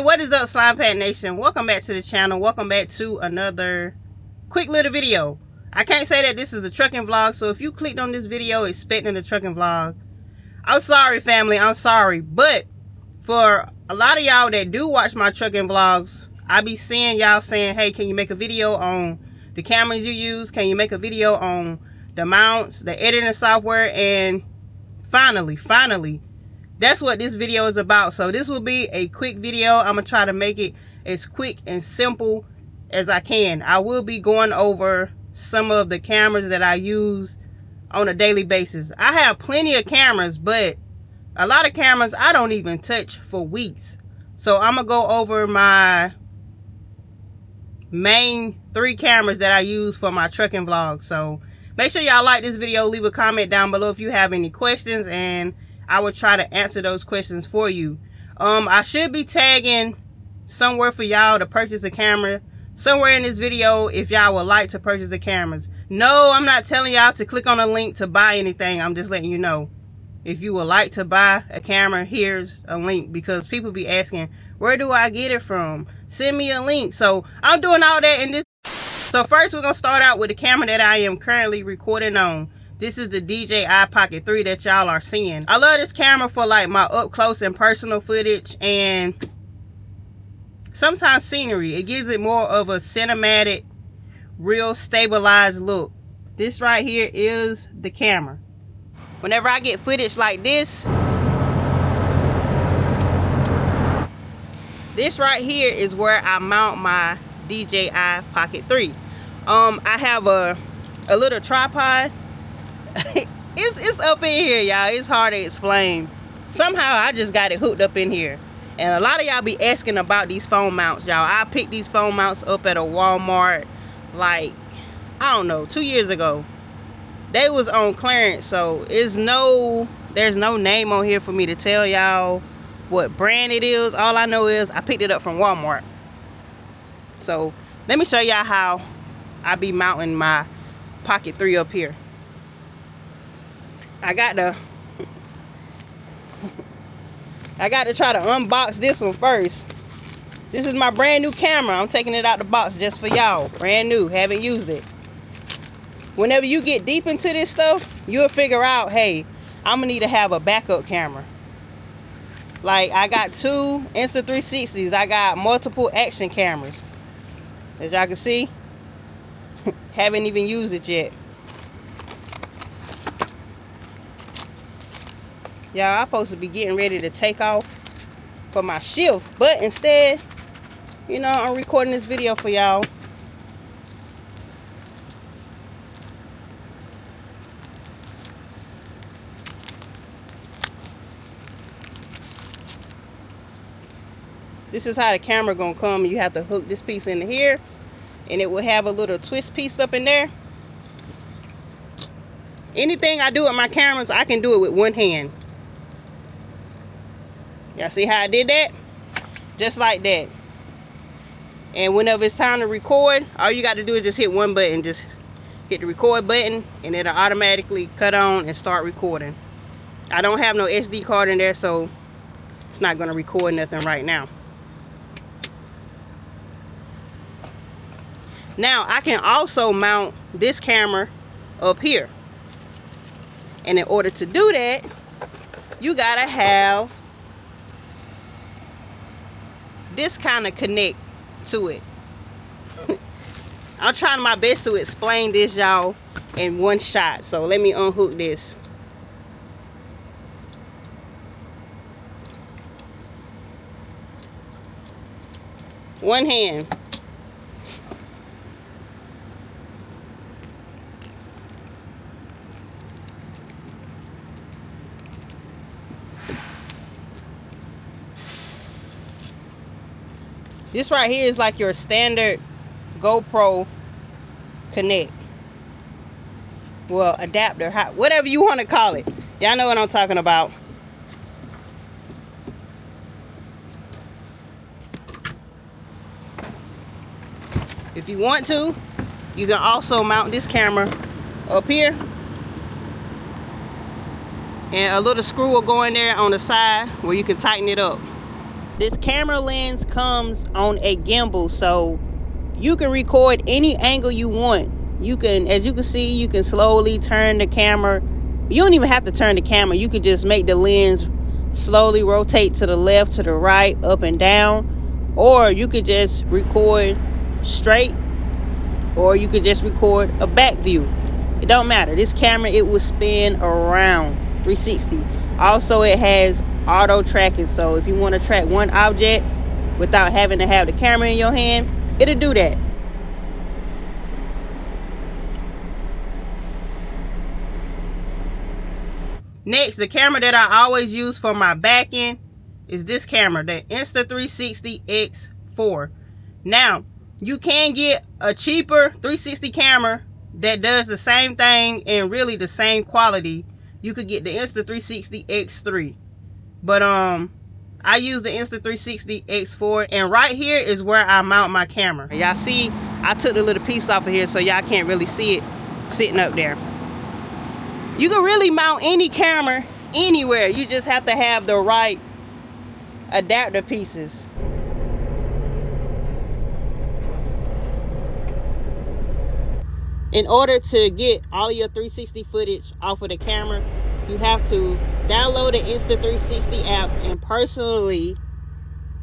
Hey, what is up, Slime Pack Nation? Welcome back to the channel. Welcome back to another quick little video. I can't say that this is a trucking vlog, so if you clicked on this video expecting a trucking vlog, I'm sorry, family. I'm sorry. But for a lot of y'all that do watch my trucking vlogs, I be seeing y'all saying, hey, can you make a video on the cameras you use? Can you make a video on the mounts, the editing software? And finally, that's what this video is about. So this will be a quick video. I'm gonna try to make it as quick and simple as I can. I will be going over some of the cameras that I use on a daily basis. I have plenty of cameras, but a lot of cameras I don't even touch for weeks. So I'm gonna go over my main 3 cameras that I use for my trucking vlog. So make sure y'all like this video, leave a comment down below if you have any questions, and I will try to answer those questions for you. I should be tagging somewhere for y'all to purchase a camera somewhere in this video if y'all would like to purchase the cameras. No, I'm not telling y'all to click on a link to buy anything. I'm just letting you know. If you would like to buy a camera, here's a link, because people be asking, where do I get it from? Send me a link. So I'm doing all that in this. So first we're gonna start out with the camera that I am currently recording on. This is the DJI Pocket 3 that y'all are seeing. I love this camera for like my up close and personal footage and sometimes scenery. It gives it more of a cinematic, real stabilized look. This right here is the camera. Whenever I get footage like this right here is where I mount my DJI Pocket 3. I have a little tripod. It's up in here, y'all. It's hard to explain. Somehow I just got it hooked up in here. And a lot of y'all be asking about these phone mounts, y'all. I picked these phone mounts up at a Walmart like, I don't know, 2 years ago. They was on clearance, so there's no name on here for me to tell y'all what brand it is. All I know is I picked it up from Walmart. So let me show y'all how I be mounting my Pocket 3 up here. I got to try to unbox this one first. This is my brand new camera. I'm taking it out the box just for y'all. Brand new, haven't used it. Whenever you get deep into this stuff, you'll figure out, hey, I'm gonna need to have a backup camera. Like, I got 2 Insta360s. I got multiple action cameras. As y'all can see, haven't even used it yet. Y'all, I'm supposed to be getting ready to take off for my shift, but instead, you know, I'm recording this video for y'all. This is how the camera gonna come. You have to hook this piece into here, and it will have a little twist piece up in there. Anything I do with my cameras, I can do it with one hand. Y'all see how I did that? Just like that. And whenever it's time to record, all you got to do is just hit one button. Just hit the record button, and it'll automatically cut on and start recording. I don't have no SD card in there, so it's not going to record nothing right now. Now, I can also mount this camera up here. And in order to do that, you got to have this kind of connect to it. I'm trying my best to explain this, y'all, in one shot. So let me unhook this. One hand. This right here is like your standard GoPro connect. Well, adapter, whatever you want to call it. Y'all know what I'm talking about. If you want to, you can also mount this camera up here. And a little screw will go in there on the side where you can tighten it up. This camera lens comes on a gimbal, so you can record any angle you want. You can, as you can see, you can slowly turn the camera. You don't even have to turn the camera. You could just make the lens slowly rotate to the left, to the right, up and down. Or you could just record straight, or you could just record a back view. It don't matter. This camera, it will spin around 360. Also, it has auto tracking, so if you want to track one object without having to have the camera in your hand, it'll do that. Next, the camera that I always use for my back end is this camera, the Insta360 X4. Now, you can get a cheaper 360 camera that does the same thing and really the same quality. You could get the Insta360 X3. But I use the Insta360 X4, and right here is where I mount my camera. Y'all see, I took the little piece off of here so y'all can't really see it sitting up there. You can really mount any camera anywhere. You just have to have the right adapter pieces. In order to get all your 360 footage off of the camera, you have to download the Insta360 app and personally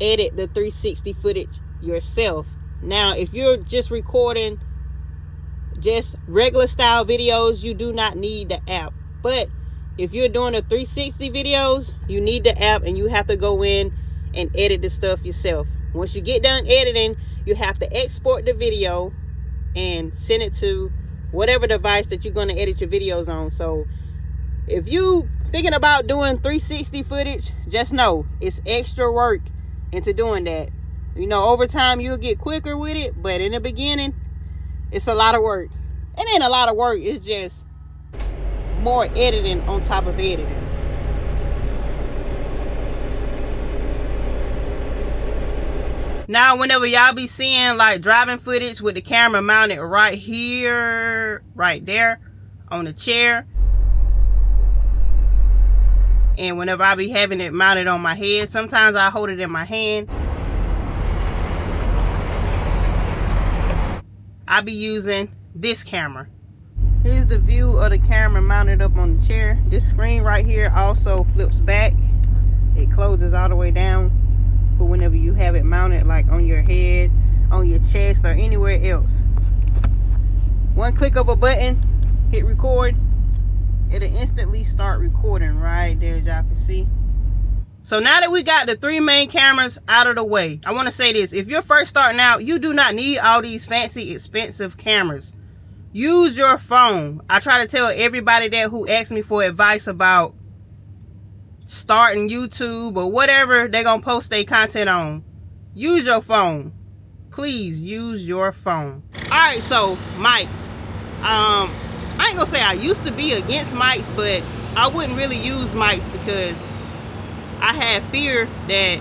edit the 360 footage yourself. Now, if you're just recording just regular style videos, you do not need the app. But if you're doing the 360 videos, you need the app, and you have to go in and edit the stuff yourself. Once you get done editing, you have to export the video and send it to whatever device that you're going to edit your videos on. So if you thinking about doing 360 footage, just know it's extra work into doing that. You know, over time you'll get quicker with it, but in the beginning it's a lot of work. It ain't a lot of work, it's just more editing on top of editing. Now, whenever y'all be seeing like driving footage with the camera mounted right here, right there on the chair, and whenever I be having it mounted on my head, sometimes I hold it in my hand. I be using this camera. Here's the view of the camera mounted up on the chair. This screen right here also flips back. It closes all the way down for whenever you have it mounted like on your head, on your chest, or anywhere else. One click of a button, hit record, it'll instantly start recording right there, as y'all can see. So now that we got the three main cameras out of the way, I want to say this. If you're first starting out, you do not need all these fancy, expensive cameras. Use your phone. I try to tell everybody that who asks me for advice about starting YouTube or whatever they're going to post their content on. Use your phone. Please use your phone. Alright, so mics. I ain't going to say I used to be against mics, but I wouldn't really use mics because I had fear that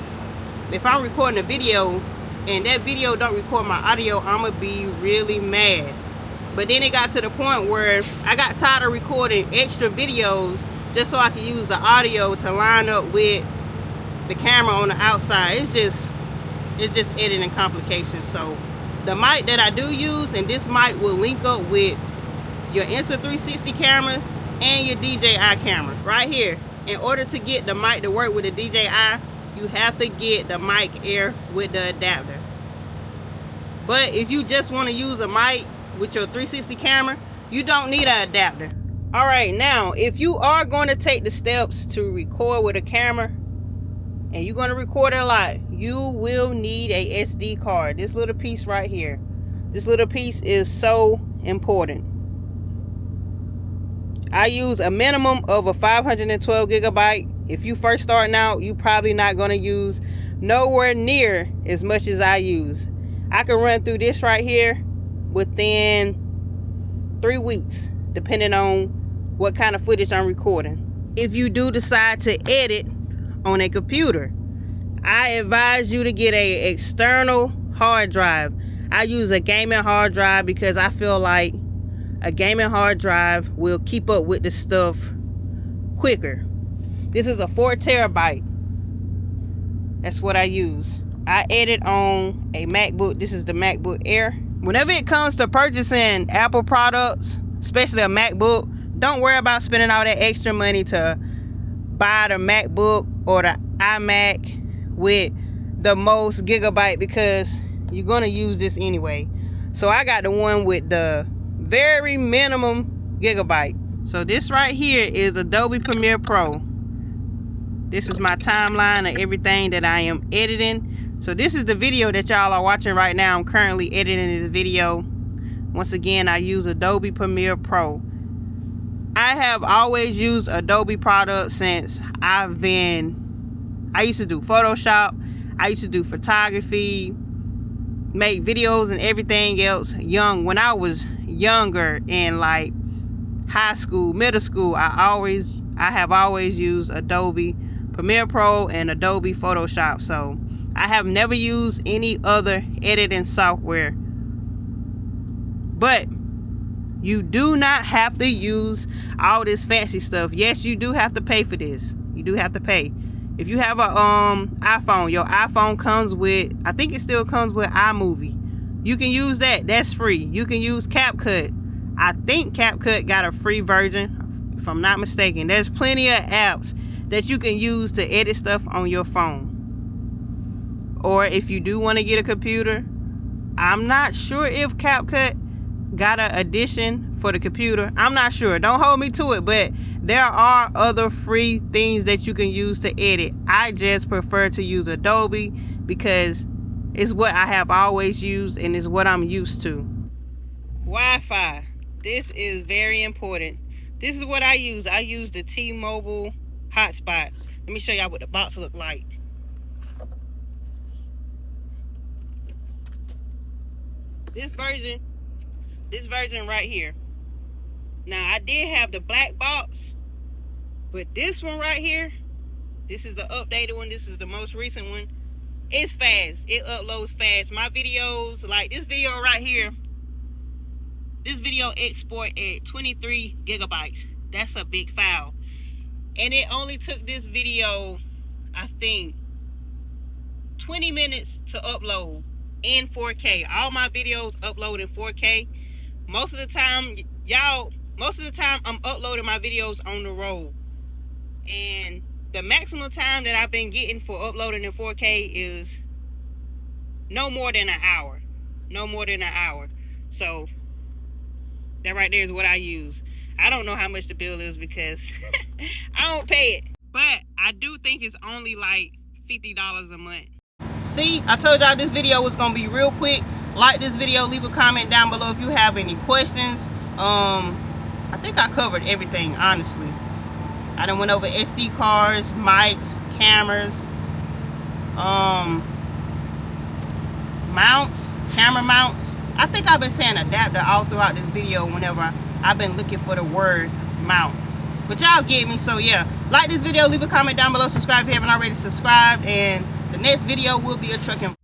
if I'm recording a video and that video don't record my audio, I'm going to be really mad. But then it got to the point where I got tired of recording extra videos just so I could use the audio to line up with the camera on the outside. It's just editing complications. So the mic that I do use, and this mic will link up with your Insta360 camera and your DJI camera right here. In order to get the mic to work with the DJI, you have to get the mic air with the adapter. But if you just want to use a mic with your 360 camera, you don't need an adapter. Alright, now if you are going to take the steps to record with a camera and you're going to record a lot, you will need a SD card. This little piece right here. This little piece is so important. I use a minimum of a 512 gigabyte. If you first starting out, you probably not going to use nowhere near as much as I use. I can run through this right here within 3 weeks, depending on what kind of footage I'm recording. If you do decide to edit on a computer, I advise you to get a external hard drive. I use a gaming hard drive because I feel like a gaming hard drive will keep up with the stuff quicker. This is a 4 terabyte. That's what I use. I edit on a MacBook. This is the MacBook Air. Whenever it comes to purchasing Apple products, especially a MacBook, don't worry about spending all that extra money to buy the MacBook or the iMac with the most gigabyte, because you're gonna use this anyway. So I got the one with the very minimum gigabyte. So this right here is Adobe Premiere Pro. This is my timeline of everything that I am editing. So this is the video that y'all are watching right now. I'm currently editing this video. Once again, I use Adobe Premiere Pro. I have always used Adobe products since I used to do Photoshop. I used to do photography, make videos and everything else when I was younger in like high school, middle school. I have always used Adobe Premiere Pro and Adobe Photoshop. So I have never used any other editing software. But you do not have to use all this fancy stuff. Yes, you do have to pay for this. You do have to pay. If you have a iPhone, your iPhone comes with, I think it still comes with iMovie. You can use that. That's free. You can use CapCut. I think CapCut got a free version, if I'm not mistaken. There's plenty of apps that you can use to edit stuff on your phone. Or if you do want to get a computer, I'm not sure if CapCut got an addition for the computer. I'm not sure. Don't hold me to it, but there are other free things that you can use to edit. I just prefer to use Adobe because it's what I have always used and is what I'm used to. Wi-Fi. This is very important. This is what I use. I use the T-Mobile hotspot. Let me show y'all what the box look like. This version right here. Now I did have the black box, but this one right here, this is the updated one. This is the most recent one. It's fast. It uploads fast. My videos, like this video right here, this video export at 23 gigabytes. That's a big file. And it only took this video, I think, 20 minutes to upload in 4K. All my videos upload in 4K. Most of the time I'm uploading my videos on the road. And the maximum time that I've been getting for uploading in 4K is no more than an hour. No more than an hour. So that right there is what I use. I don't know how much the bill is because I don't pay it. But I do think it's only like $50 a month. See, I told y'all this video was gonna be real quick. Like this video, leave a comment down below if you have any questions. I think I covered everything, honestly. I done went over SD cards, mics, cameras, mounts, camera mounts. I think I've been saying adapter all throughout this video whenever I've been looking for the word mount. But y'all get me, so yeah. Like this video, leave a comment down below, subscribe if you haven't already subscribed, and the next video will be a trucking